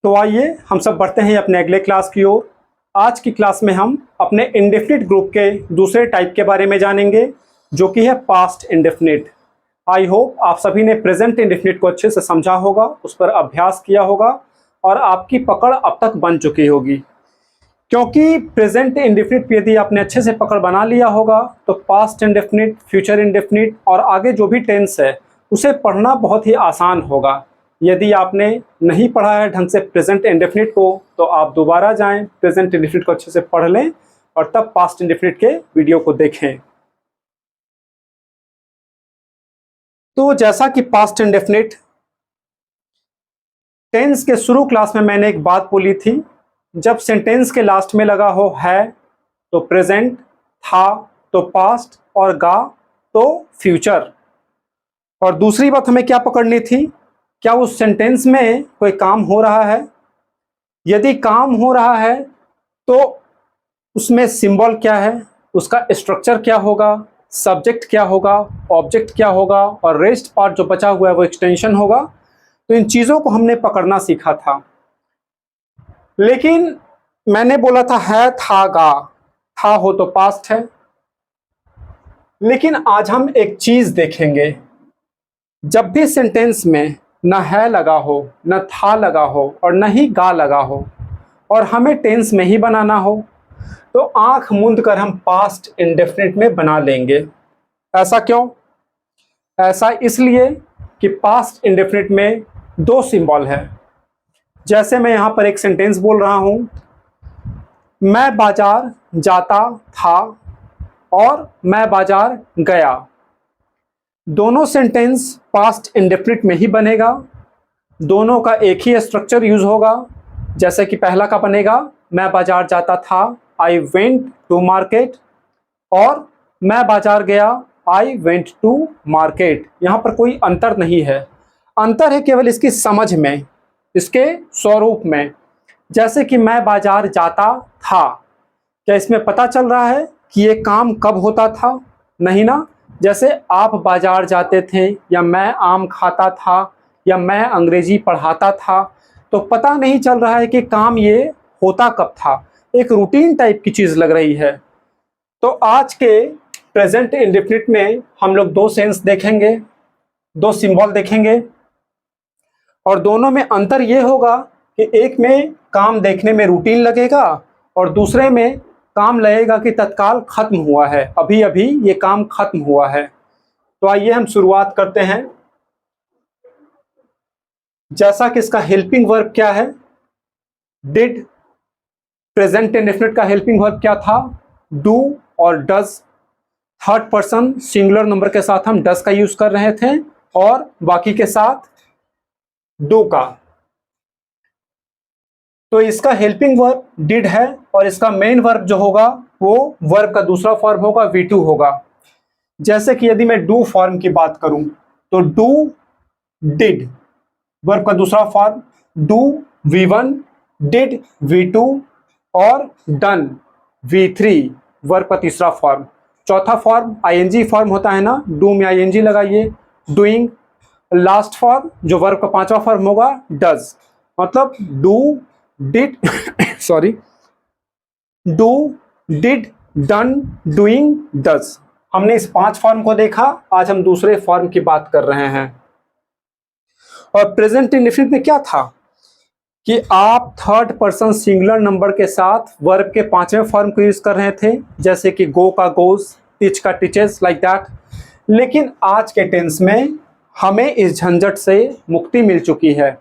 तो आइए हम सब बढ़ते हैं अपने अगले क्लास की ओर। आज की क्लास में हम अपने इंडेफिनिट ग्रुप के दूसरे टाइप के बारे में जानेंगे, जो कि है पास्ट इंडेफिनिट। आई होप आप सभी ने प्रेजेंट इंडेफिनिट को अच्छे से समझा होगा, उस पर अभ्यास किया होगा और आपकी पकड़ अब तक बन चुकी होगी। क्योंकि प्रेजेंट इंडेफिनिट यदि आपने अच्छे से पकड़ बना लिया होगा तो पास्ट इंडेफिनिट, फ्यूचर इंडेफिनिट और आगे जो भी टेंस है उसे पढ़ना बहुत ही आसान होगा। यदि आपने नहीं पढ़ा है ढंग से प्रेजेंट इंडेफिनिट को तो आप दोबारा जाएं, प्रेजेंट इंडेफिनिट को अच्छे से पढ़ लें और तब पास्ट इंडेफिनिट के वीडियो को देखें। तो जैसा कि पास्ट इंडेफिनिट टेंस के शुरू क्लास में मैंने एक बात बोली थी, जब सेंटेंस के लास्ट में लगा हो है तो प्रेजेंट, था तो पास्ट और गा तो फ्यूचर। और दूसरी बात हमें क्या पकड़नी थी, क्या उस सेंटेंस में कोई काम हो रहा है। यदि काम हो रहा है तो उसमें सिंबल क्या है, उसका स्ट्रक्चर क्या होगा, सब्जेक्ट क्या होगा, ऑब्जेक्ट क्या होगा और रेस्ट पार्ट जो बचा हुआ है वो एक्सटेंशन होगा। तो इन चीज़ों को हमने पकड़ना सीखा था। लेकिन मैंने बोला था है, था, गा, था हो तो पास्ट है। लेकिन आज हम एक चीज़ देखेंगे, जब भी सेंटेंस में न है लगा हो, न था लगा हो और न ही गा लगा हो और हमें टेंस में ही बनाना हो, तो आंख मूंद कर हम पास्ट इंडेफिनिट में बना लेंगे। ऐसा क्यों? ऐसा इसलिए कि पास्ट इंडेफिनिट में दो सिंबल है। जैसे मैं यहां पर एक सेंटेंस बोल रहा हूं, मैं बाजार जाता था और मैं बाजार गया। दोनों सेंटेंस पास्ट इंडेफिनिट में ही बनेगा, दोनों का एक ही स्ट्रक्चर यूज होगा। जैसे कि पहला का बनेगा मैं बाजार जाता था, आई वेंट टू मार्केट, और मैं बाजार गया, आई वेंट टू मार्केट। यहाँ पर कोई अंतर नहीं है, अंतर है केवल इसकी समझ में, इसके स्वरूप में। जैसे कि मैं बाजार जाता था, क्या इसमें पता चल रहा है कि ये काम कब होता था? नहीं ना। जैसे आप बाजार जाते थे या मैं आम खाता था या मैं अंग्रेजी पढ़ाता था, तो पता नहीं चल रहा है कि काम ये होता कब था। एक रूटीन टाइप की चीज़ लग रही है। तो आज के प्रेजेंट इंडेफिनिट में हम लोग दो सेंस देखेंगे, दो सिंबल देखेंगे और दोनों में अंतर ये होगा कि एक में काम देखने में रूटीन लगेगा और दूसरे में काम लगेगा कि तत्काल खत्म हुआ है, अभी अभी ये काम खत्म हुआ है। तो आइए हम शुरुआत करते हैं। जैसा कि इसका हेल्पिंग वर्ब क्या है, डिड। प्रेजेंट इंडेफिनिट का हेल्पिंग वर्ब क्या था, डू और does. Third person singular number के साथ हम डज का यूज कर रहे थे और बाकी के साथ डू का। तो इसका हेल्पिंग वर्ब डिड है और इसका मेन वर्ब जो होगा वो वर्ब का दूसरा फॉर्म होगा, V2 होगा। जैसे कि यदि मैं डू फॉर्म की बात करूं तो डू डिड वर्ब का दूसरा form, do V1, did V2 और डन V3 वर्ब का तीसरा फॉर्म। चौथा फॉर्म ING फॉर्म होता है ना, डू में ING लगाइए, डूइंग। लास्ट फॉर्म जो वर्ब का पांचवा फॉर्म होगा डज, मतलब do did sorry, do did done doing does. हमने इस 5 फॉर्म को देखा, आज हम दूसरे फॉर्म की बात कर रहे हैं। और प्रेजेंट इंडेफिनिट में क्या था कि आप थर्ड पर्सन सिंगुलर नंबर के साथ वर्ब के 5वें फॉर्म को यूज कर रहे थे, जैसे कि गो का गोज, टीच का टीचेस, लाइक दैट। लेकिन आज के टेंस में हमें इस झंझट से मुक्ति मिल चुकी है।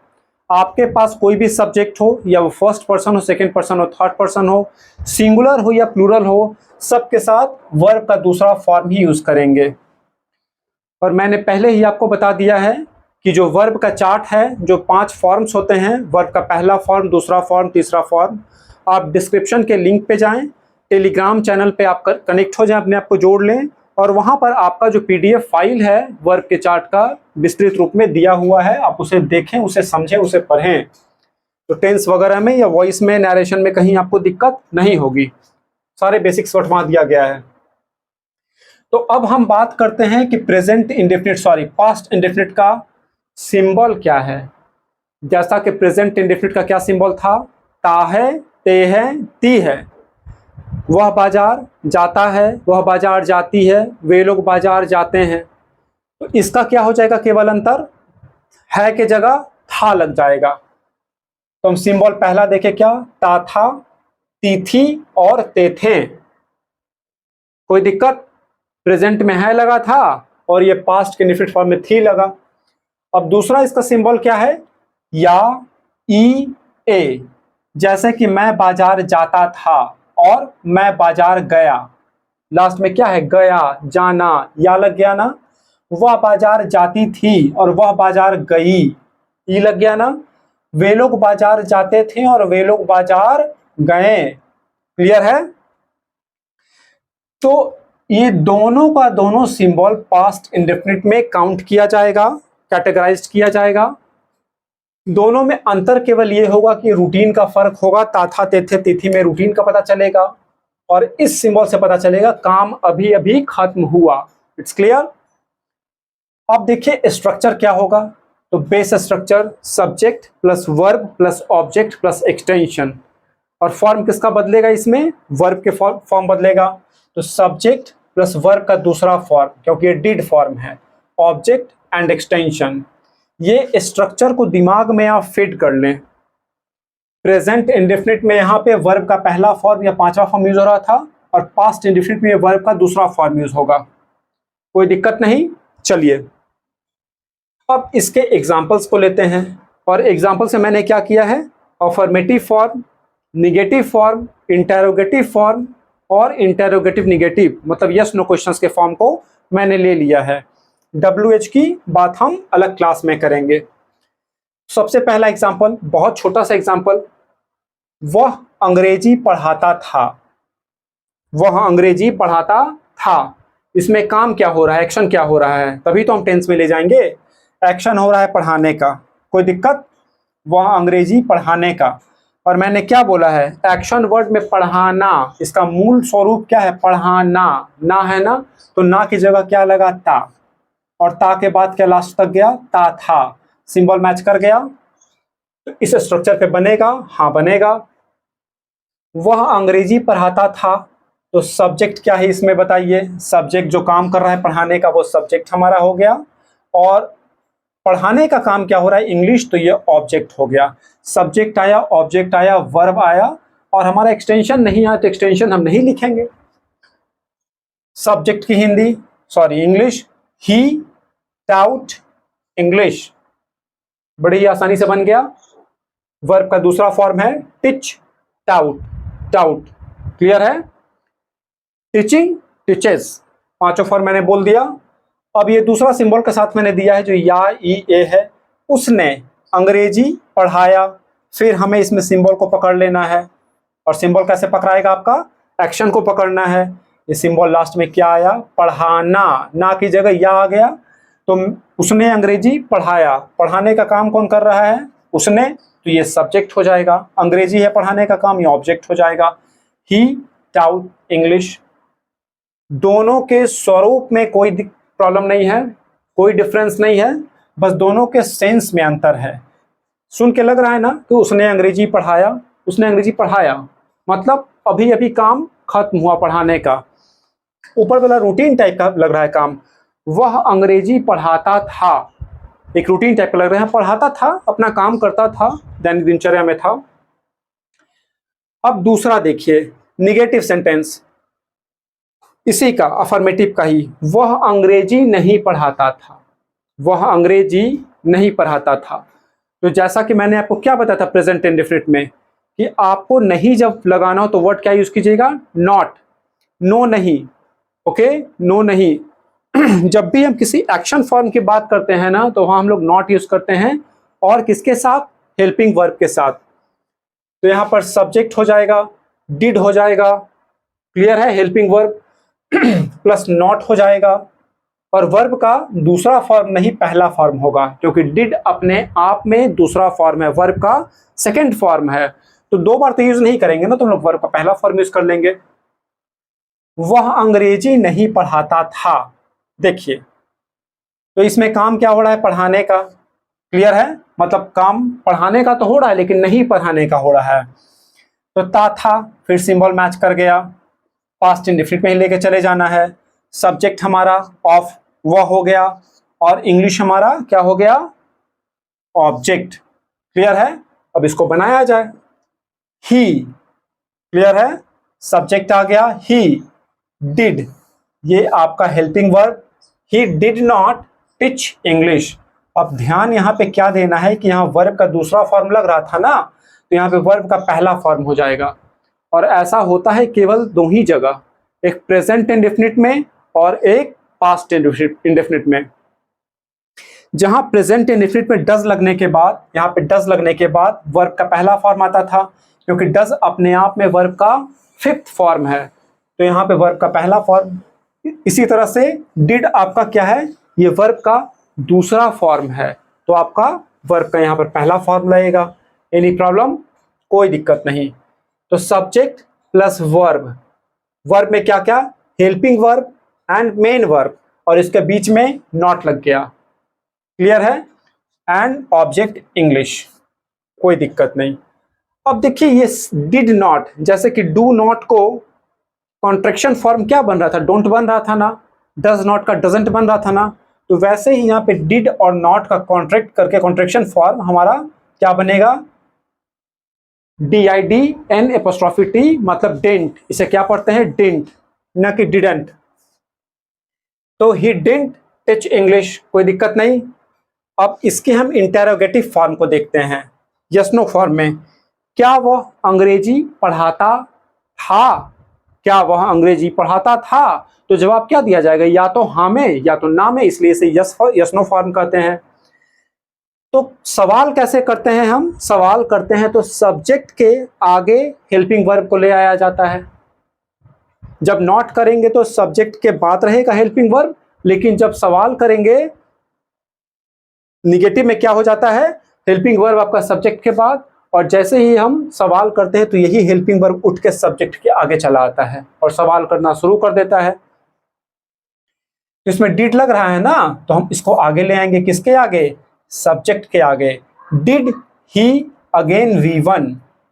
आपके पास कोई भी सब्जेक्ट हो, या वो फर्स्ट पर्सन हो, सेकंड पर्सन हो, थर्ड पर्सन हो, सिंगुलर हो या प्लूरल हो, सबके साथ वर्ब का दूसरा फॉर्म ही यूज करेंगे। और मैंने पहले ही आपको बता दिया है कि जो वर्ब का चार्ट है, जो 5 फॉर्म्स होते हैं, वर्ब का पहला फॉर्म, दूसरा फॉर्म, तीसरा फॉर्म, आप डिस्क्रिप्शन के लिंक पे जाएं, टेलीग्राम चैनल पे आप कनेक्ट हो जाएं, अपने आप को जोड़ लें और वहाँ पर आपका जो PDF फाइल है वर्ब के चार्ट का विस्तृत रूप में दिया हुआ है, आप उसे देखें, उसे समझें, उसे पढ़ें। तो टेंस वगैरह में या वॉइस में, नरेशन में कहीं आपको दिक्कत नहीं होगी, सारे बेसिक्स वहाँ दिया गया है। तो अब हम बात करते हैं कि present indefinite, sorry, past indefinite का सिंबल क्या है। जैसा कि प्रेजेंट इंडेफिनिट का क्या सिंबल था, ता है, ते है, ती है। वह बाजार जाता है, वह बाजार जाती है, वे लोग बाजार जाते हैं। तो इसका क्या हो जाएगा, केवल अंतर है के जगह था लग जाएगा। तो हम सिंबल पहला देखे क्या, ता था, ती थी और ते थे। कोई दिक्कत, प्रेजेंट में है लगा था और ये पास्ट के इंडेफिनिट फॉर्म में थी लगा। अब दूसरा इसका सिंबल क्या है, या, ई, ए। जैसे कि मैं बाजार जाता था और मैं बाजार गया, लास्ट में क्या है, गया, जाना, या लग गया ना। वह बाजार जाती थी और वह बाजार गई, ई लग गया ना। वे लोग बाजार जाते थे और वे लोग बाजार गए। क्लियर है। तो ये दोनों का दोनों सिंबल पास्ट इंडेफिनिट में काउंट किया जाएगा, कैटेगराइज्ड किया जाएगा। दोनों में अंतर केवल ये होगा कि रूटीन का फर्क होगा, ताथा, तेथे, तिथि में रूटीन का पता चलेगा और इस सिंबल से पता चलेगा काम अभी अभी खत्म हुआ। It's clear. अब देखिए स्ट्रक्चर क्या होगा। तो base structure subject plus verb plus object plus extension, और फॉर्म किसका बदलेगा, इसमें वर्ब के फॉर्म बदलेगा। तो सब्जेक्ट प्लस वर्ब का दूसरा फॉर्म, क्योंकि ये डिड फॉर्म है, ऑब्जेक्ट एंड एक्सटेंशन। ये स्ट्रक्चर को दिमाग में आप फिट कर लें। प्रेजेंट इंडेफिनिट में यहाँ पे वर्ब का पहला फॉर्म या पांचवा फॉर्म यूज हो रहा था और पास्ट इंडेफिनिट में वर्ब का दूसरा फॉर्म यूज होगा। कोई दिक्कत नहीं। चलिए अब इसके एग्जाम्पल्स को लेते हैं, और एग्जाम्पल से मैंने क्या किया है, affirmative form, negative form, interrogative form और इंटेरोगेटिव निगेटिव, मतलब यस नो क्वेश्चंस के फॉर्म को मैंने ले लिया है। WH की बात हम अलग क्लास में करेंगे। सबसे पहला एग्जाम्पल, बहुत छोटा सा एग्जाम्पल, वह अंग्रेजी पढ़ाता था। वह अंग्रेजी पढ़ाता था, इसमें काम क्या हो रहा है, एक्शन क्या हो रहा है, तभी तो हम टेंस में ले जाएंगे। एक्शन हो रहा है पढ़ाने का, कोई दिक्कत। वह अंग्रेजी पढ़ाने का, और मैंने क्या बोला है, एक्शन वर्ड में पढ़ाना, इसका मूल स्वरूप क्या है, पढ़ाना, ना है ना, तो ना की जगह क्या लगा, ता, और ता के बाद क्या लास्ट तक गया, ता था। सिंबल मैच कर गया, तो इस स्ट्रक्चर पे बनेगा, हाँ बनेगा। वह अंग्रेजी पढ़ाता था, तो सब्जेक्ट क्या है इसमें बताइए, सब्जेक्ट जो काम कर रहा है पढ़ाने का वो सब्जेक्ट हमारा हो गया, और पढ़ाने का काम क्या हो रहा है, इंग्लिश, तो ये ऑब्जेक्ट हो गया। सब्जेक्ट आया, ऑब्जेक्ट आया, वर्ब आया, और हमारा एक्सटेंशन नहीं आया तो एक्सटेंशन हम नहीं लिखेंगे। सब्जेक्ट की हिंदी, सॉरी इंग्लिश, ही टाउट इंग्लिश, बड़ी आसानी से बन गया। वर्ब का दूसरा फॉर्म है टिच, टाउट, टाउट। क्लियर है। टीचिंग, टीचेस, पांचों फॉर्म मैंने बोल दिया। अब ये दूसरा सिंबल के साथ मैंने दिया है जो या, ई, ए है, उसने अंग्रेजी पढ़ाया। फिर हमें इसमें सिंबल को पकड़ लेना है, और सिंबल कैसे पकड़ाएगा, आपका एक्शन को पकड़ना है। ये सिंबल लास्ट में क्या आया, पढ़ाना, ना की जगह या आ गया, तो उसने अंग्रेजी पढ़ाया, पढ़ाने का काम कौन कर रहा है, उसने, तो ये सब्जेक्ट हो जाएगा। अंग्रेजी है पढ़ाने का काम, ये ऑब्जेक्ट हो जाएगा। ही टाउट इंग्लिश, दोनों के स्वरूप में कोई प्रॉब्लम नहीं है, कोई डिफरेंस नहीं है, बस दोनों के सेंस में अंतर है। सुन के लग रहा है ना कि उसने अंग्रेजी पढ़ाया, उसने अंग्रेजी पढ़ाया मतलब अभी अभी काम खत्म हुआ पढ़ाने का। ऊपर वाला रूटीन टाइप का लग रहा है काम, वह अंग्रेजी पढ़ाता था, एक रूटीन टाइप का लग रहा है, पढ़ाता था, अपना काम करता था, दैनिक दिनचर्या में था। अब दूसरा देखिए, निगेटिव सेंटेंस, इसी का अफर्मेटिव का ही, वह अंग्रेजी नहीं पढ़ाता था, वह अंग्रेजी नहीं पढ़ाता था। तो जैसा कि मैंने आपको क्या बताया था प्रेजेंट इंडेफिनिट में, कि आपको नहीं जब लगाना हो तो वर्ड क्या यूज कीजिएगा, नॉट, नो नहीं, ओके, नो नहीं। जब भी हम किसी एक्शन फॉर्म की बात करते हैं ना, तो वहां हम लोग नॉट यूज करते हैं, और किसके साथ, हेल्पिंग वर्ब के साथ। तो यहां पर सब्जेक्ट हो जाएगा, डिड हो जाएगा, क्लियर है, हेल्पिंग वर्ब प्लस नॉट हो जाएगा, और वर्ब का दूसरा फॉर्म नहीं पहला फॉर्म होगा, क्योंकि डिड अपने आप में दूसरा फॉर्म है, वर्ब का सेकंड फॉर्म है, तो दो बार तो यूज नहीं करेंगे ना, तो हम लोग वर्ब का पहला फॉर्म यूज कर लेंगे। वह अंग्रेजी नहीं पढ़ाता था, देखिए, तो इसमें काम क्या हो रहा है, पढ़ाने का। क्लियर है, मतलब काम पढ़ाने का तो हो रहा है लेकिन नहीं पढ़ाने का हो रहा है। तो ता था, फिर सिंबल मैच कर गया, पास्ट इंडेफिनिट में ही लेके चले जाना है। सब्जेक्ट हमारा ऑफ वह हो गया, और इंग्लिश हमारा क्या हो गया, ऑब्जेक्ट। क्लियर है, अब इसको बनाया जाए। ही, क्लियर है, सब्जेक्ट आ गया ही, डिड, ये आपका helping verb, he did not teach English. अब ध्यान यहाँ पे क्या देना है कि यहाँ वर्ब का दूसरा फॉर्म लग रहा था ना, तो यहाँ पे वर्ब का पहला फॉर्म हो जाएगा। और ऐसा होता है केवल दो ही जगह, एक प्रेजेंट इंडेफिनिट में और एक पास्ट इंडेफिनिट में। जहां प्रेजेंट इंडेफिनिट में डज लगने के बाद, यहाँ पे डज लगने के बाद वर्ब का पहला फॉर्म आता था, क्योंकि डज अपने आप में वर्ब का फिफ्थ फॉर्म है, तो यहाँ पे वर्ब का पहला फॉर्म। इसी तरह से डिड आपका क्या है, ये वर्ब का दूसरा फॉर्म है, तो आपका वर्ब का यहाँ पर पहला फॉर्म लगेगा। एनी प्रॉब्लम, कोई दिक्कत नहीं। तो सब्जेक्ट प्लस वर्ब, वर्ब में क्या क्या, helping verb and main verb, और इसके बीच में नॉट लग गया। क्लियर है, एंड ऑब्जेक्ट इंग्लिश, कोई दिक्कत नहीं। अब देखिए ये डिड नॉट, जैसे कि डू नॉट को कॉन्ट्रैक्शन फॉर्म क्या बन रहा था, डोंट बन रहा था ना, डज नॉट का डजंट बन रहा था ना, तो वैसे ही यहाँ पे डिड और नॉट का कॉन्ट्रैक्ट करके कॉन्ट्रैक्शन फॉर्म हमारा क्या बनेगा, DIDN', मतलब डेंट, इसे क्या पढ़ते हैं, डेंट, न कि डिडंट। तो ही डिडंट टीच इंग्लिश, कोई दिक्कत नहीं। अब इसके हम इंटेरोगेटिव फॉर्म को देखते हैं, यस नो फॉर्म में। क्या वह अंग्रेजी पढ़ाता था, क्या वह अंग्रेजी पढ़ाता था, तो जवाब क्या दिया जाएगा, या तो हाँ में या तो ना में, इसलिए इसे यस नो फॉर्म कहते हैं। तो सवाल कैसे करते हैं हम, सवाल करते हैं तो सब्जेक्ट के आगे हेल्पिंग वर्ब को ले आया जाता है। जब नॉट करेंगे तो सब्जेक्ट के बाद रहेगा हेल्पिंग वर्ब, लेकिन जब सवाल करेंगे निगेटिव में क्या हो जाता है, हेल्पिंग वर्ब आपका सब्जेक्ट के बाद, और जैसे ही हम सवाल करते हैं तो यही हेल्पिंग वर्ब उठ के सब्जेक्ट के आगे चला आता है और सवाल करना शुरू कर देता है। तो इसमें डिड लग रहा है ना, तो हम इसको आगे ले आएंगे, किसके आगे, सब्जेक्ट के आगे। डिड ही अगेन V1,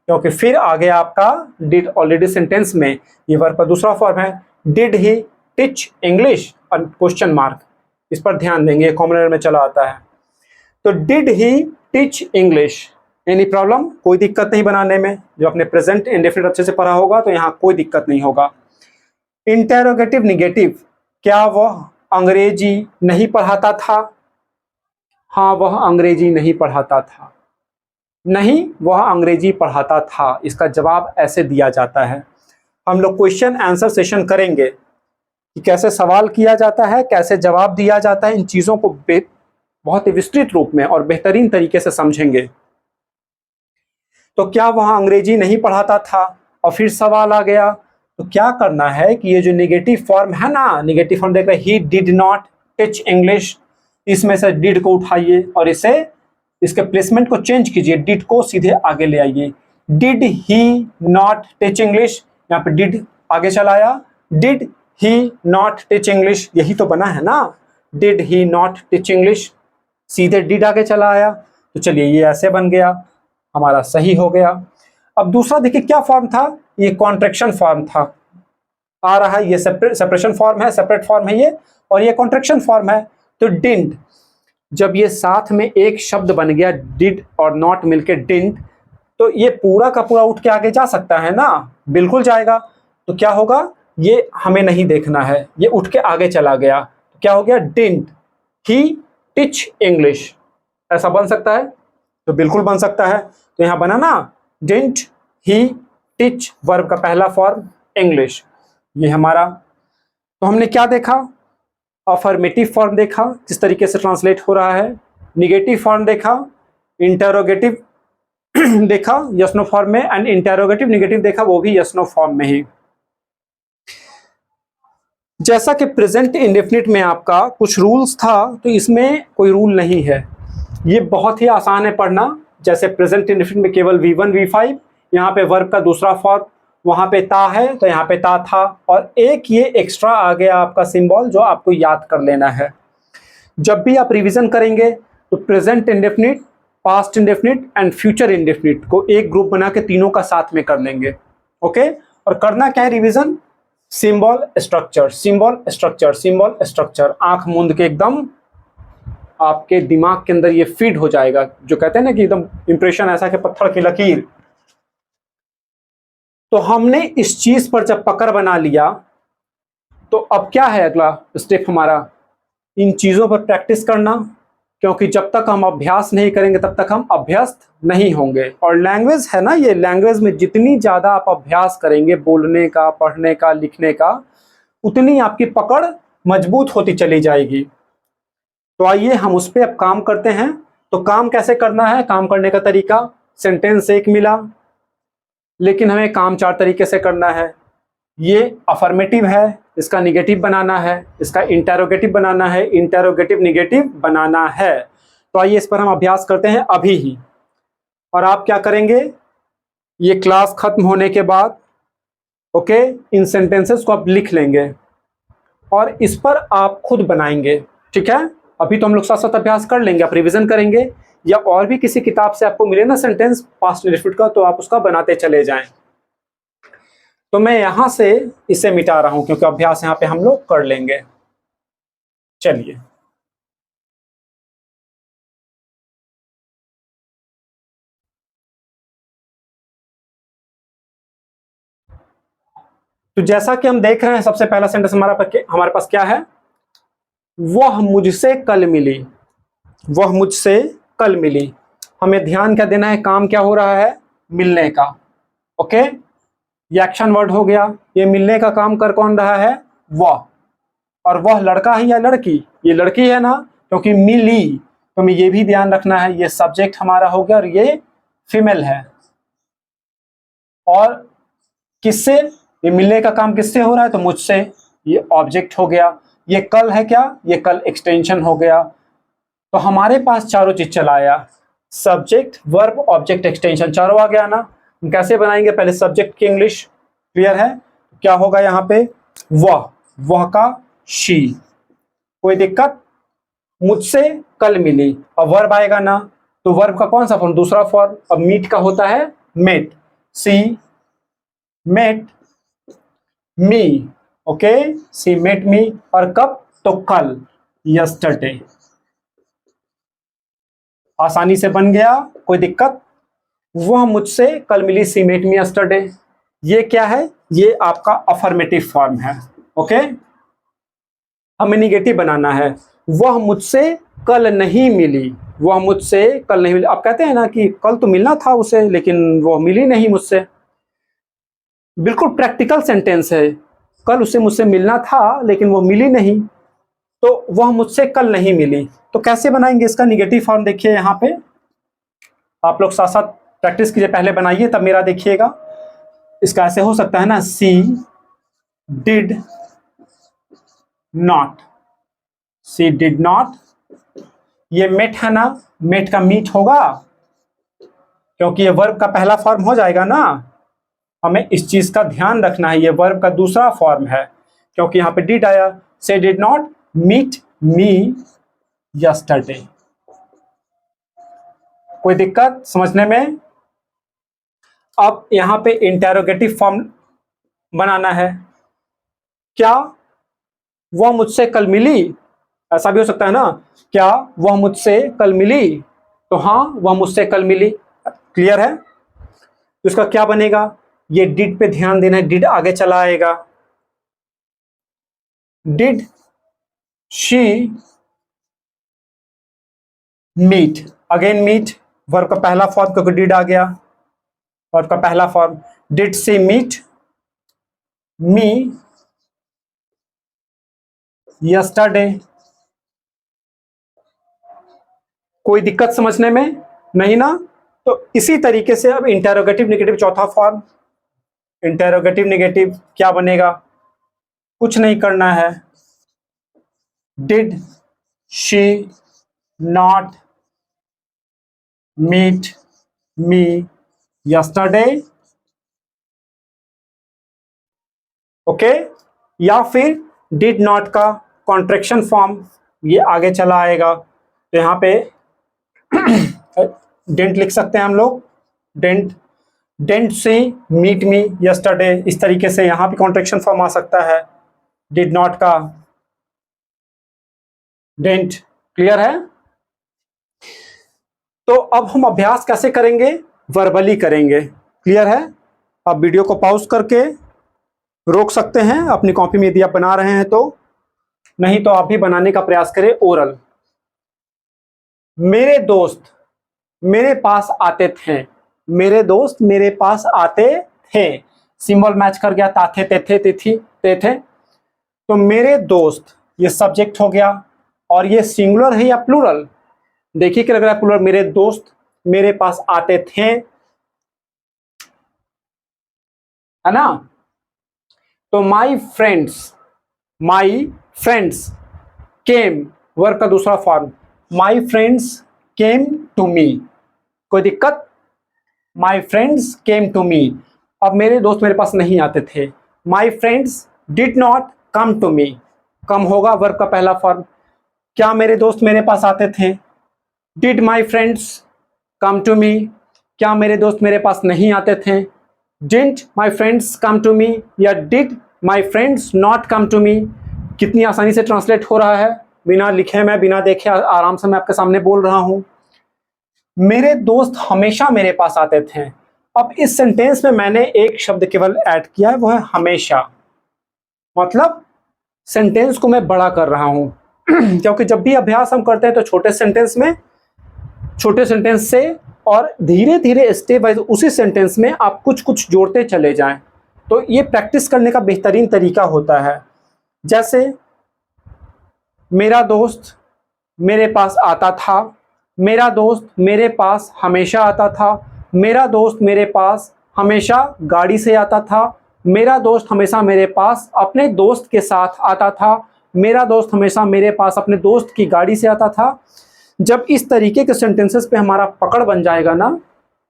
क्योंकि फिर आगे आपका डिड ऑलरेडी सेंटेंस में, ये वर्ब का दूसरा फॉर्म है। Did he teach English, question mark, इस पर ध्यान देंगे, कॉमन एरर में चला आता है। तो did he teach English, any problem, कोई दिक्कत नहीं बनाने में, जो अपने प्रेजेंट इंडेफिनिट अच्छे से पढ़ा होगा तो यहाँ कोई दिक्कत नहीं होगा। इंटेरोगेटिव निगेटिव, क्या वह अंग्रेजी नहीं पढ़ाता था, हाँ वह अंग्रेजी नहीं पढ़ाता था, नहीं वह अंग्रेजी पढ़ाता था, इसका जवाब ऐसे दिया जाता है। हम लोग क्वेश्चन आंसर सेशन करेंगे कि कैसे सवाल किया जाता है, कैसे जवाब दिया जाता है, इन चीज़ों को बहुत ही विस्तृत रूप में और बेहतरीन तरीके से समझेंगे। तो क्या वह अंग्रेजी नहीं पढ़ाता था, और फिर सवाल आ गया, तो क्या करना है कि ये जो नेगेटिव फॉर्म है ना, नेगेटिव फॉर्म देख रहे हैं, ही डिड नॉट टीच इंग्लिश, इसमें से डिड को उठाइए और इसे, इसके प्लेसमेंट को चेंज कीजिए, डिड को सीधे आगे ले आइए। Did he not teach English, यहाँ पे डिड आगे चलाया, did he not teach English, यही तो बना है ना, did he not teach English, सीधे डिड आगे चला आया, तो चलिए ये ऐसे बन गया, हमारा सही हो गया। अब दूसरा देखिए क्या फॉर्म था, ये कॉन्ट्रैक्शन फॉर्म था, आ रहा है, ये सेपरेशन फॉर्म है, सेपरेट फॉर्म है ये, और ये कॉन्ट्रैक्शन फॉर्म है। तो डिंट, जब ये साथ में एक शब्द बन गया, डिड और नॉट मिलके डिंट, तो ये पूरा का पूरा उठ के आगे जा सकता है ना, बिल्कुल जाएगा। तो क्या होगा, ये हमें नहीं देखना है, ये उठ के आगे चला गया, तो क्या हो गया, डिंट ही टीच इंग्लिश, ऐसा बन सकता है, तो बिल्कुल बन सकता है। तो यहाँ बना ना, डिंट ही टीच, वर्ब का पहला फॉर्म इंग्लिश, ये हमारा। तो हमने क्या देखा, अफर्मेटिव फॉर्म देखा किस तरीके से ट्रांसलेट हो रहा है, निगेटिव फॉर्म देखा, इंटेरोगेटिव देखा यस नो फॉर्म में, एंड इंटेरोगेटिव निगेटिव देखा वो भी यस नो फॉर्म में ही। जैसा कि प्रेजेंट इंडेफिनिट में आपका कुछ रूल्स था, तो इसमें कोई रूल नहीं है, ये बहुत ही आसान है पढ़ना। जैसे प्रेजेंट इंडेफिनिट में केवल V1 V5, यहाँ पे वर्ब का दूसरा फॉर्म, वहाँ पे ता है तो यहाँ पे ता था, और एक ये एक्स्ट्रा आ गया आपका सिंबल जो आपको याद कर लेना है। जब भी आप रिवीजन करेंगे तो present indefinite, past indefinite and future indefinite को एक ग्रुप बना के तीनों का साथ में कर लेंगे। ओके, और करना क्या है revision, symbol structure, symbol structure, symbol structure, आंख मूंद के एकदम आपके दिमाग के अंदर ये फीड हो जाएगा, जो कहते हैं ना कि एकदम इंप्रेशन ऐसा कि पत्थर की लकीर। तो हमने इस चीज पर जब पकड़ बना लिया तो अब क्या है अगला स्टेप हमारा, इन चीजों पर प्रैक्टिस करना, क्योंकि जब तक हम अभ्यास नहीं करेंगे तब तक हम अभ्यस्त नहीं होंगे। और लैंग्वेज है ना, ये लैंग्वेज में जितनी ज़्यादा आप अभ्यास करेंगे बोलने का, पढ़ने का, लिखने का, उतनी आपकी पकड़ मजबूत होती चली जाएगी। तो आइए हम उस पर अब काम करते हैं। तो काम कैसे करना है, काम करने का तरीका, सेंटेंस एक मिला लेकिन हमें काम 4 तरीके से करना है। ये अफर्मेटिव है, इसका निगेटिव बनाना है, इसका इंटेरोगेटिव बनाना है, इंटेरोगेटिव निगेटिव बनाना है। तो आइए इस पर हम अभ्यास करते हैं अभी ही। और आप क्या करेंगे, ये क्लास खत्म होने के बाद ओके इन सेंटेंसेस को आप लिख लेंगे और इस पर आप खुद बनाएंगे। ठीक है, अभी तो हम लोग साथ साथ अभ्यास कर लेंगे, आप रिवीजन करेंगे, या और भी किसी किताब से आपको मिले ना सेंटेंस पास्ट इंडेफिनिट का, तो आप उसका बनाते चले जाएं। तो मैं यहां से इसे मिटा रहा हूं क्योंकि अभ्यास यहां पे हम लोग कर लेंगे। चलिए, तो जैसा कि हम देख रहे हैं, सबसे पहला सेंटेंस हमारे पास क्या है, वह मुझसे कल मिली, वह मुझसे कल मिली। हमें ध्यान क्या देना है, काम क्या हो रहा है, मिलने का। ओके, ये एक्शन वर्ड हो गया, ये मिलने का काम कर कौन रहा है, वह। और वह लड़का है या लड़की, ये लड़की है ना, क्योंकि मिली, तो हमें ये भी ध्यान रखना है, ये सब्जेक्ट हमारा हो गया और ये फीमेल है। और किससे, ये मिलने का काम किससे हो रहा है, तो मुझसे, ये ऑब्जेक्ट हो गया। ये कल है क्या, ये कल एक्सटेंशन हो गया। तो हमारे पास चारों चीज चला आया, सब्जेक्ट, वर्ब, ऑब्जेक्ट, एक्सटेंशन, चारों आ गया ना। हम कैसे बनाएंगे, पहले सब्जेक्ट की इंग्लिश क्लियर है, क्या होगा यहाँ पे, वह का शी, कोई दिक्कत, मुझसे कल मिली। अब वर्ब आएगा ना, तो वर्ब का कौन सा फॉर्म, दूसरा फॉर्म। अब मीट का होता है met, she met me, okay, she met me. और कब, तो कल, यस्टरडे। आसानी से बन गया, कोई दिक्कत। वह मुझसे कल मिली, सी मेट मी यस्टरडे। ये क्या है, ये आपका अफर्मेटिव फॉर्म है। ओके, हमें निगेटिव बनाना है, वह मुझसे कल नहीं मिली, वह मुझसे कल नहीं मिली। आप कहते हैं ना कि कल तो मिलना था उसे लेकिन वह मिली नहीं मुझसे, बिल्कुल प्रैक्टिकल सेंटेंस है, कल उसे मुझसे मिलना था लेकिन वो मिली नहीं, तो वह मुझसे कल नहीं मिली। तो कैसे बनाएंगे इसका निगेटिव फॉर्म, देखिए यहाँ पे आप लोग साथ साथ प्रैक्टिस कीजिए, पहले बनाइए तब मेरा देखिएगा। इसका ऐसे हो सकता है ना, she did not, she did not. ये मेट है ना, मेट का मीट होगा क्योंकि ये वर्ब का पहला फॉर्म हो जाएगा ना। हमें इस चीज का ध्यान रखना है, ये वर्ब का दूसरा फॉर्म है क्योंकि यहाँ पे डिड आया, she did not meet me yesterday. कोई दिक्कत समझने में। अब यहाँ पे इंटेरोगेटिव फॉर्म बनाना है, क्या वह मुझसे कल मिली, ऐसा भी हो सकता है ना, क्या वह मुझसे कल मिली, तो हाँ वह मुझसे कल मिली, क्लियर है। तो इसका क्या बनेगा, ये डिड पे ध्यान देना है, डिड आगे चला आएगा, did she meet, again meet, verb का पहला फॉर्म क्योंकि डिड आ गया, वर्ब का पहला form, did she meet me yesterday. कोई दिक्कत समझने में नहीं ना। तो इसी तरीके से अब इंटेरोगेटिव निगेटिव चौथा फॉर्म, इंटेरोगेटिव निगेटिव क्या बनेगा, कुछ नहीं करना है, did she not meet me yesterday, okay. या फिर डिड नॉट का कॉन्ट्रैक्शन फॉर्म, ये आगे चला आएगा, तो यहाँ पे डिडंट लिख सकते हैं हम लोग, didn't she meet me yesterday, इस तरीके से यहां भी कॉन्ट्रैक्शन फॉर्म आ सकता है, डिड नॉट का डिडंट। क्लियर है? तो अब हम अभ्यास कैसे करेंगे? वर्बली करेंगे। क्लियर है? आप वीडियो को पॉज करके रोक सकते हैं अपनी कॉपी में यदि आप बना रहे हैं तो, नहीं तो आप भी बनाने का प्रयास करें ओरल। मेरे दोस्त मेरे पास आते थे, मेरे दोस्त मेरे पास आते थे, सिंबल मैच कर गया, ताथे तेथे तिथि ते थे। तो मेरे दोस्त ये सब्जेक्ट हो गया, और ये सिंगुलर है या प्लूरल? देखिए क्या लग रहा है प्लूरल, मेरे दोस्त मेरे पास आते थे, है ना? तो माई फ्रेंड्स केम, वर्ब का दूसरा form, my friends came to me. कोई दिक्कत? My friends came to me. अब मेरे दोस्त मेरे पास नहीं आते थे, my friends did not come to me. Come होगा वर्ब का पहला फॉर्म। क्या मेरे दोस्त मेरे पास आते थे? Did my friends come to me. क्या मेरे दोस्त मेरे पास नहीं आते थे? Didn't my friends come to me, या did my friends not come to me. कितनी आसानी से ट्रांसलेट हो रहा है, बिना लिखे, मैं बिना देखे आराम से मैं आपके सामने बोल रहा हूं। मेरे दोस्त हमेशा मेरे पास आते थे। अब इस सेंटेंस में मैंने एक शब्द केवल ऐड किया है, वो है हमेशा। मतलब सेंटेंस को मैं बड़ा कर रहा हूं क्योंकि जब भी अभ्यास हम करते हैं तो छोटे सेंटेंस से और धीरे धीरे स्टेप वाइज उसी सेंटेंस में आप कुछ कुछ जोड़ते चले जाएं, तो ये प्रैक्टिस करने का बेहतरीन तरीका होता है। जैसे मेरा दोस्त मेरे पास आता था, मेरा दोस्त मेरे पास हमेशा आता था, मेरा दोस्त मेरे पास हमेशा गाड़ी से आता था, मेरा दोस्त हमेशा मेरे पास अपने दोस्त के साथ आता था, मेरा दोस्त हमेशा मेरे पास अपने दोस्त की गाड़ी से आता था। जब इस तरीके के सेंटेंसेस पे हमारा पकड़ बन जाएगा ना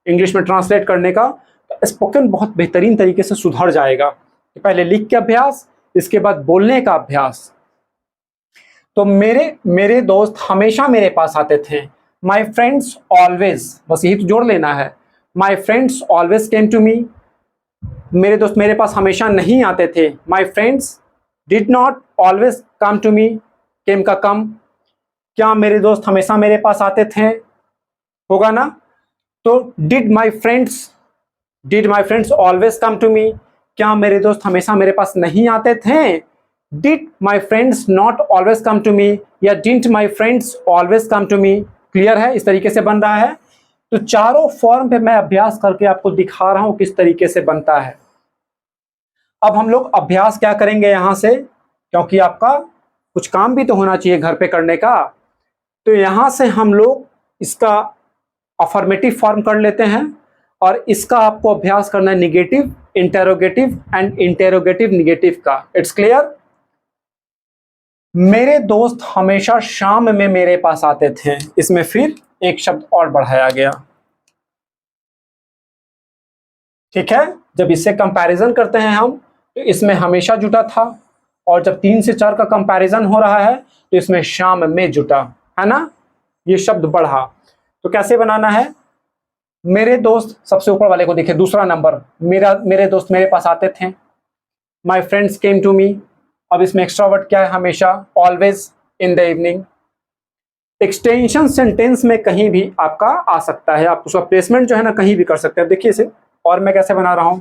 इंग्लिश में ट्रांसलेट करने का, तो स्पोकन बहुत बेहतरीन तरीके से सुधर जाएगा। पहले लिख के अभ्यास, इसके बाद बोलने का अभ्यास। तो मेरे दोस्त हमेशा मेरे पास आते थे, माई फ्रेंड्स ऑलवेज, बस यही तो जोड़ लेना है, my friends always came to me. मेरे दोस्त मेरे पास हमेशा नहीं आते थे, my friends did not always come to me, came का कम। क्या मेरे दोस्त हमेशा मेरे पास आते थे? होगा ना? तो did my friends always come to me. क्या मेरे दोस्त हमेशा मेरे पास नहीं आते थे? Did my friends not always come to me, या didn't my friends always come to me. Clear है? इस तरीके से बन रहा है। तो चारों फॉर्म पे मैं अभ्यास करके आपको दिखा रहा हूं किस तरीके से बनता है। अब हम लोग अभ्यास क्या करेंगे यहां से, क्योंकि आपका कुछ काम भी तो होना चाहिए घर पे करने का। तो यहां से हम लोग इसका अफर्मेटिव फॉर्म कर लेते हैं, और इसका आपको अभ्यास करना है negative, interrogative and interrogative negative का। It's clear? मेरे दोस्त हमेशा शाम में मेरे पास आते थे, इसमें फिर एक शब्द और बढ़ाया गया। ठीक है? जब इससे कंपैरिजन करते हैं हम, तो इसमें हमेशा जुटा था, और जब 3 से 4 का कंपैरिजन हो रहा है तो इसमें शाम में जुटा, है ना? ये शब्द बढ़ा। तो कैसे बनाना है? मेरे दोस्त, सबसे ऊपर वाले को देखिए, दूसरा नंबर, मेरे दोस्त मेरे पास आते थे, my friends came to me. अब इसमें एक्स्ट्रा वर्ड क्या है? हमेशा, always, in the evening. Extension sentence में कहीं भी आपका आ सकता है, आप उसका प्लेसमेंट जो है ना कहीं भी कर सकते हैं। देखिए इसे और मैं कैसे बना रहा हूं,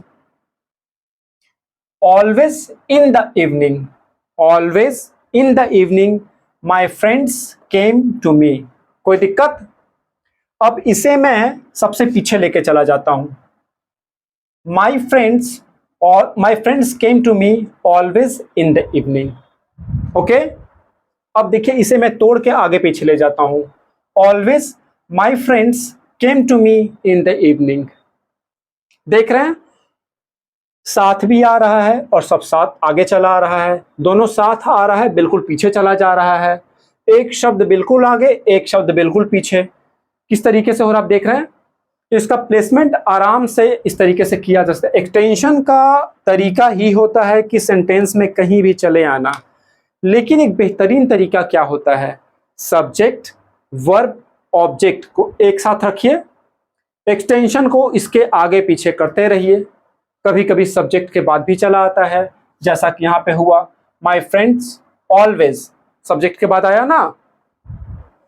always in the evening, always in the evening my friends came to me. कोई दिक्कत? अब इसे मैं सबसे पीछे लेके चला जाता हूं, my friends came to me always in the evening. Okay? अब देखिए इसे मैं तोड़ के आगे पीछे ले जाता हूं, always my friends came to me in the evening. देख रहे हैं? साथ भी आ रहा है और सब साथ आगे चला आ रहा है, दोनों साथ आ रहा है, बिल्कुल पीछे चला जा रहा है। एक शब्द बिल्कुल आगे, एक शब्द बिल्कुल पीछे। किस तरीके से हो रहा है आप देख रहे हैं? इसका प्लेसमेंट आराम से इस तरीके से किया जा सकता है। एक्सटेंशन का तरीका ही होता है कि सेंटेंस में कहीं भी चले आना, लेकिन एक बेहतरीन तरीका क्या होता है? सब्जेक्ट, वर्ब ऑब्जेक्ट को एक साथ रखिए, एक्सटेंशन को इसके आगे पीछे करते रहिए। कभी कभी सब्जेक्ट के बाद भी चला आता है, जैसा कि यहाँ पे हुआ, माई फ्रेंड्स ऑलवेज सब्जेक्ट के बाद आया ना,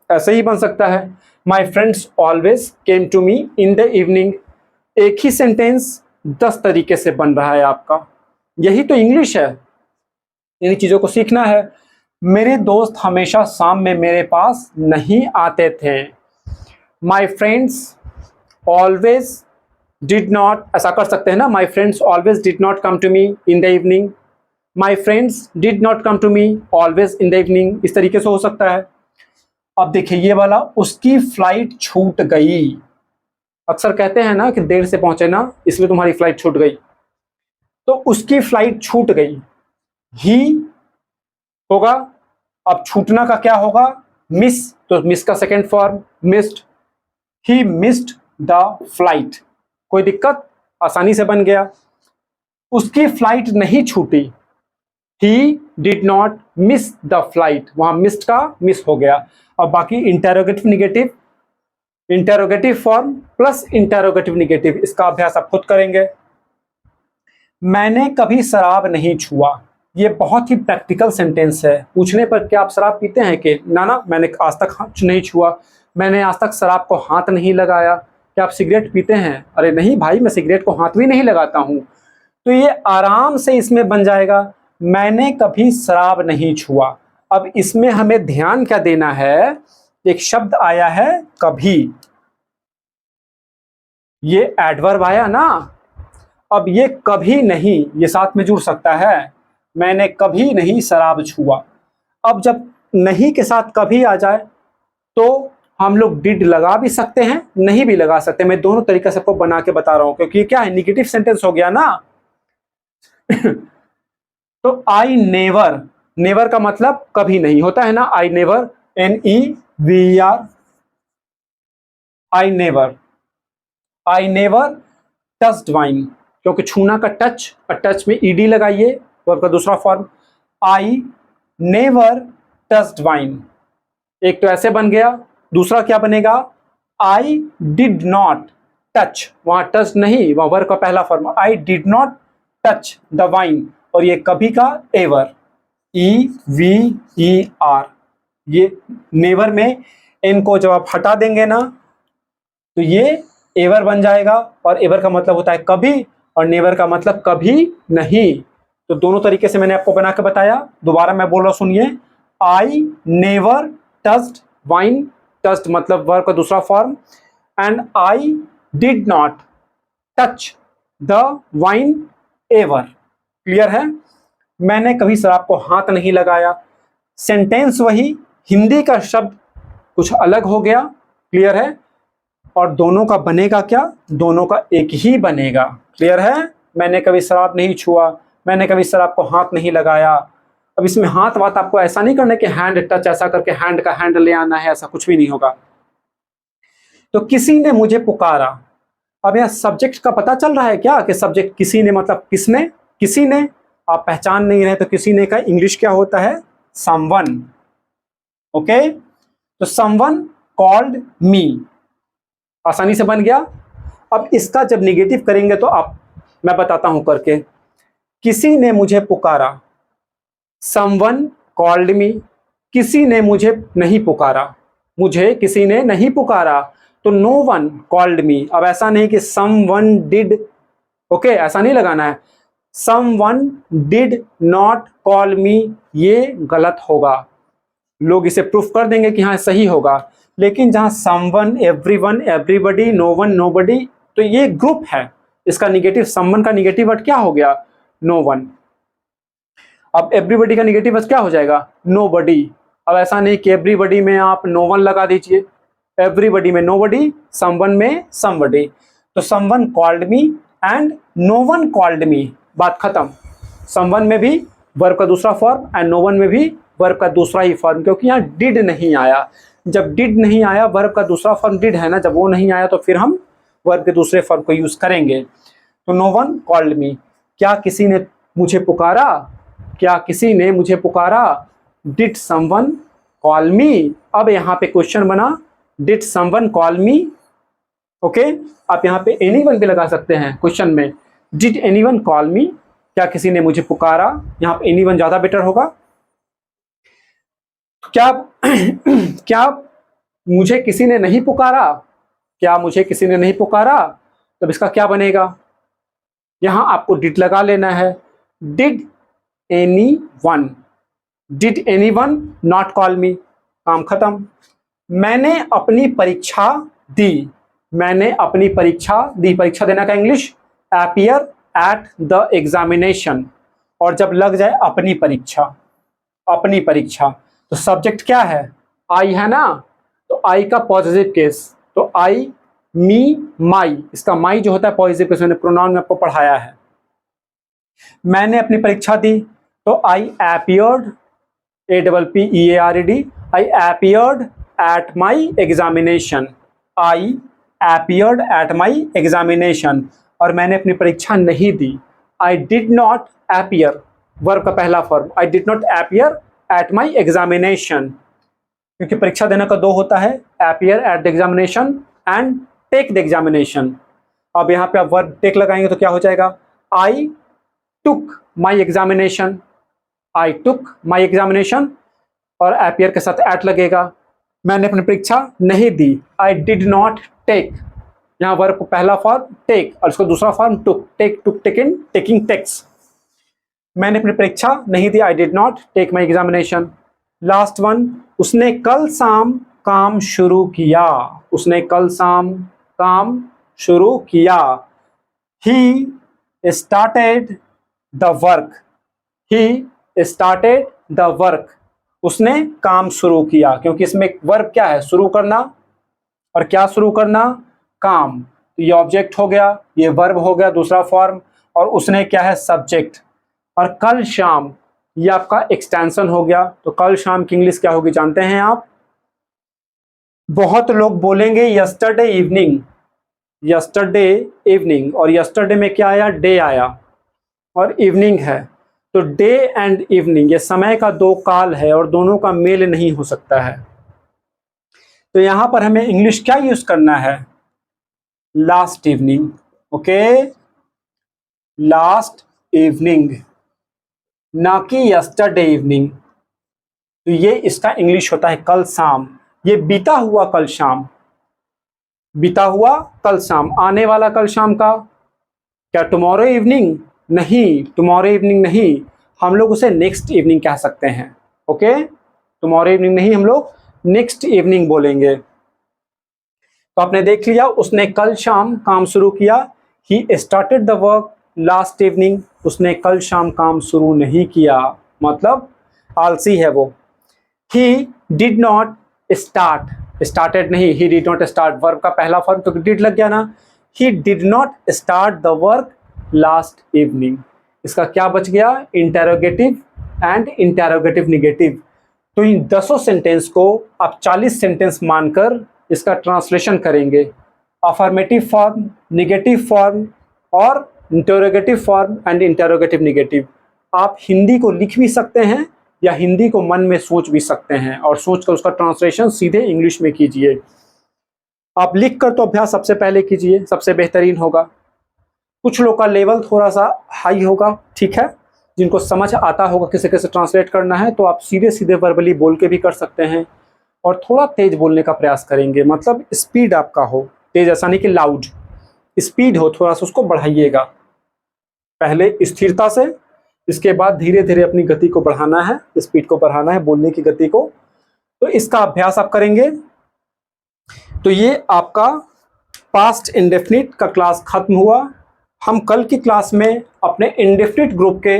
ऐसे ही बन सकता है, my friends always came to me in the evening. एक ही सेंटेंस 10 तरीके से बन रहा है आपका, यही तो इंग्लिश है, इन चीज़ों को सीखना है। मेरे दोस्त हमेशा शाम में मेरे पास नहीं आते थे। My friends always did not, ऐसा कर सकते हैं ना, my friends always did not come to me in the evening, my friends did not come to me always in the evening, इस तरीके से हो सकता है। अब देखिए ये वाला, उसकी फ्लाइट छूट गई। अक्सर कहते हैं ना कि देर से पहुंचे ना, इसलिए तुम्हारी फ्लाइट छूट गई, तो उसकी फ्लाइट छूट गई, ही होगा। अब छूटना का क्या होगा, मिस, तो मिस का second form missed, he missed the flight. कोई दिक्कत, आसानी से बन गया। उसकी फ्लाइट नहीं छूटी, ही did not miss the flight, वहां मिस्ड का मिस हो गया। अब बाकी interrogative negative, interrogative form plus interrogative negative, इसका अभ्यास आप खुद करेंगे। मैंने कभी शराब नहीं छुआ, ये बहुत ही प्रैक्टिकल सेंटेंस है। पूछने पर क्या आप शराब पीते हैं कि ना मैंने आज तक हाथ नहीं छुआ, मैंने आज तक शराब को हाथ नहीं लगाया। क्या आप सिगरेट पीते हैं, अरे नहीं भाई मैं सिगरेट को हाथ भी नहीं लगाता हूँ। तो ये आराम से इसमें बन जाएगा, मैंने कभी शराब नहीं छुआ। अब इसमें हमें ध्यान क्या देना है, एक शब्द आया है कभी, ये एडवर्ब आया ना। अब ये कभी नहीं, ये साथ में जुड़ सकता है, मैंने कभी नहीं शराब छुआ। अब जब नहीं के साथ कभी आ जाए तो हम लोग डिड लगा भी सकते हैं, नहीं भी लगा सकते। मैं दोनों तरीके से आपको बना के बता रहा हूं, क्योंकि ये क्या है, निगेटिव सेंटेंस हो गया ना। तो आई नेवर, नेवर का मतलब कभी नहीं होता है ना, I never, NEVER, I never, I never touched wine, क्योंकि छूना का टच, और टच में ED लगाइए, वर्ब का दूसरा form, I never touched wine. एक तो ऐसे बन गया, दूसरा क्या बनेगा, आई डिड नॉट टच, वहां टच नहीं, वहां वर्ब का पहला form, I did not touch the wine, और ये कभी का एवर, EVER। ये नेवर में एन को जब आप हटा देंगे ना तो ये एवर बन जाएगा, और एवर का मतलब होता है कभी, और नेवर का मतलब कभी नहीं। तो दोनों तरीके से मैंने आपको बना के बताया। दोबारा मैं बोल रहा हूं, सुनिए, I never touched wine, touched मतलब वर्ब का दूसरा form, and I did not touch the wine ever. Clear है, मैंने कभी शराब को हाथ नहीं लगाया। सेंटेंस वही, हिंदी का शब्द कुछ अलग हो गया, क्लियर है, और दोनों का बनेगा क्या, दोनों का एक ही बनेगा। क्लियर है, मैंने कभी शराब नहीं छुआ, मैंने कभी शराब को हाथ नहीं लगाया। अब इसमें हाथ वाथ आपको ऐसा नहीं करना कि हैंड टच, ऐसा करके हैंड का हैंड ले आना है, ऐसा कुछ भी नहीं होगा। तो किसी ने मुझे पुकारा, अब यह सब्जेक्ट का पता चल रहा है क्या, कि सब्जेक्ट किसी ने मतलब किसने, किसी ने, आप पहचान नहीं रहे तो किसी ने का इंग्लिश क्या होता है, समवन। ओके, तो समवन कॉल्ड मी, आसानी से बन गया। अब इसका जब निगेटिव करेंगे तो आप, मैं बताता हूं करके, किसी ने मुझे पुकारा, समवन कॉल्ड मी, किसी ने मुझे नहीं पुकारा, मुझे किसी ने नहीं पुकारा, तो नो वन कॉल्ड मी। अब ऐसा नहीं कि समवन डिड, ओके, ऐसा नहीं लगाना है, समवन डिड नॉट कॉल मी, ये गलत होगा। लोग इसे प्रूफ कर देंगे कि हाँ सही होगा, लेकिन जहां someone, everyone, everybody, no one, nobody, तो ये ग्रुप है, इसका निगेटिव, समवन का निगेटिव वर्ड क्या हो गया, नो वन। अब एवरीबॉडी का निगेटिव वर्ड क्या हो जाएगा, नोबडी। अब ऐसा नहीं कि एवरीबॉडी में आप नो वन लगा दीजिए, एवरीबॉडी में नोबडी, समवन में समबडी। तो someone called me and no one called me, बात खत्म। समवन में भी वर्ब का दूसरा फॉर्म एंड नो वन में भी वर्ब का दूसरा ही फॉर्म, क्योंकि यहाँ डिड नहीं आया। जब डिड नहीं आया, वर्ब का दूसरा फॉर्म डिड है ना, जब वो नहीं आया तो फिर हम वर्ब के दूसरे फॉर्म को यूज करेंगे। तो नो वन कॉल्ड मी, क्या किसी ने मुझे पुकारा, क्या किसी ने मुझे पुकारा, डिड समवन कॉल मी। अब यहाँ पे क्वेश्चन बना, did someone call me. Okay, आप यहाँ पे एनीवन भी लगा सकते हैं क्वेश्चन में, डिड एनीवन कॉल मी, क्या किसी ने मुझे पुकारा, यहाँ पे एनीवन ज्यादा बेटर होगा। क्या क्या मुझे किसी ने नहीं पुकारा, क्या मुझे किसी ने नहीं पुकारा, तब इसका क्या बनेगा, यहां आपको डिड लगा लेना है। Did anyone, did anyone not call मी, काम खत्म। मैंने अपनी परीक्षा दी, मैंने अपनी परीक्षा दी, परीक्षा देना का English appear at the examination. और जब लग जाए अपनी परीक्षा, अपनी परीक्षा, तो सब्जेक्ट क्या है, आई है ना, तो आई का पॉजिटिव केस, तो आई, मी, माई, इसका माई जो होता है पॉजिटिव केस, मैंने प्रोनाउन में आपको पढ़ाया है। मैंने अपनी परीक्षा दी, तो I appeared, APPEARED, I appeared at my examination, I appeared at my examination. और मैंने अपनी परीक्षा नहीं दी, I did not appear, verb का पहला form, I did not appear at my examination, क्योंकि परीक्षा देना का दो होता है, appear at the examination and take the examination. अब यहाँ पे आप वर्ब टेक लगाएंगे तो क्या हो जाएगा, I took my examination, I took my examination, और अपीयर के साथ एट लगेगा। मैंने अपनी परीक्षा नहीं दी, आई डिड नॉट टेक, यहाँ वर्ब को पहला फॉर्म टेक और इसको दूसरा form took, take, took, taking, taking, takes. मैंने अपनी परीक्षा नहीं दी, I did not take my examination. Last one, उसने कल शाम काम शुरू किया, उसने कल शाम काम शुरू किया, he started the work, he started the work, उसने काम शुरू किया, क्योंकि इसमें वर्ब क्या है, शुरू करना, और क्या शुरू करना, काम, तो ये ऑब्जेक्ट हो गया, ये वर्ब हो गया दूसरा फॉर्म, और उसने क्या है, सब्जेक्ट। और कल शाम ये आपका एक्सटेंशन हो गया, तो कल शाम की इंग्लिश क्या होगी जानते हैं आप, बहुत लोग बोलेंगे यस्टरडे इवनिंग, यस्टरडे इवनिंग, और यस्टरडे में क्या आया, डे आया, और इवनिंग है, तो डे एंड इवनिंग ये समय का दो काल है और दोनों का मेल नहीं हो सकता है। तो यहां पर हमें इंग्लिश क्या यूज करना है, last evening. Okay, last evening, ना कि यस्टरडे इवनिंग। तो ये इसका इंग्लिश होता है कल शाम, ये बीता हुआ कल शाम, बीता हुआ कल शाम, आने वाला कल शाम का क्या टुमारो इवनिंग, नहीं, टुमारो इवनिंग नहीं, हम लोग उसे नेक्स्ट इवनिंग कह सकते हैं। ओके, टुमारो इवनिंग नहीं, हम लोग नेक्स्ट इवनिंग बोलेंगे। तो आपने देख लिया, उसने कल शाम काम शुरू किया, he started the work last evening, उसने कल शाम काम शुरू नहीं किया, मतलब आलसी है वो। He did not start, started नहीं, he did not start, verb का पहला फॉर्म तो डिड लग गया ना, he did not start the work last evening, इसका क्या बच गया, इंटेरोगेटिव एंड इंटेरोगेटिव निगेटिव। तो इन 10 सेंटेंस को आप 40 सेंटेंस मानकर इसका ट्रांसलेशन करेंगे, अफर्मेटिव फॉर्म, निगेटिव फॉर्म और interrogative form and interrogative negative. आप हिंदी को लिख भी सकते हैं या हिंदी को मन में सोच भी सकते हैं, और सोचकर उसका ट्रांसलेशन सीधे इंग्लिश में कीजिए। आप लिख कर तो अभ्यास सबसे पहले कीजिए, सबसे बेहतरीन होगा। कुछ लोग का लेवल थोड़ा सा हाई होगा, ठीक है, जिनको समझ आता होगा किसे कैसे ट्रांसलेट करना है, तो आप सीधे सीधे वर्बली बोल के भी कर सकते हैं, और थोड़ा तेज बोलने का प्रयास करेंगे, मतलब स्पीड आपका हो, तेज ऐसा नहीं कि लाउड, स्पीड हो, थोड़ा सा उसको बढ़ाइएगा, पहले स्थिरता से, इसके बाद धीरे धीरे अपनी गति को बढ़ाना है, स्पीड को बढ़ाना है, बोलने की गति को। तो इसका अभ्यास आप करेंगे। तो ये आपका पास्ट इंडेफिनिट का क्लास खत्म हुआ। हम कल की क्लास में अपने इंडेफिनिट ग्रुप के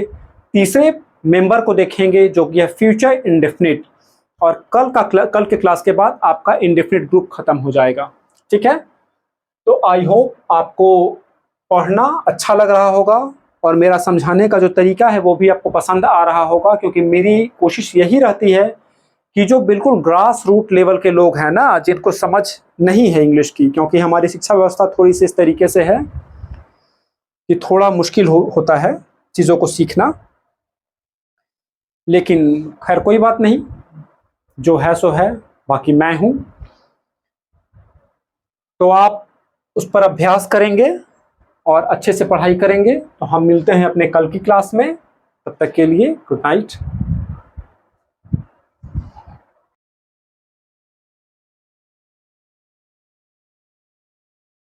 तीसरे मेंबर को देखेंगे, जो कि है फ्यूचर इंडेफिनिट, और कल के क्लास के बाद आपका इंडेफिनिट ग्रुप खत्म हो जाएगा, ठीक है। तो आई होप आपको पढ़ना अच्छा लग रहा होगा, और मेरा समझाने का जो तरीका है वो भी आपको पसंद आ रहा होगा, क्योंकि मेरी कोशिश यही रहती है कि जो बिल्कुल ग्रास रूट लेवल के लोग हैं ना, जिनको समझ नहीं है इंग्लिश की, क्योंकि हमारी शिक्षा व्यवस्था थोड़ी सी इस तरीके से है कि थोड़ा मुश्किल होता है चीज़ों को सीखना, लेकिन खैर कोई बात नहीं, जो है सो है, बाकी मैं हूँ। तो आप उस पर अभ्यास करेंगे और अच्छे से पढ़ाई करेंगे। तो हम मिलते हैं अपने कल की क्लास में। तब तक के लिए गुड नाइट।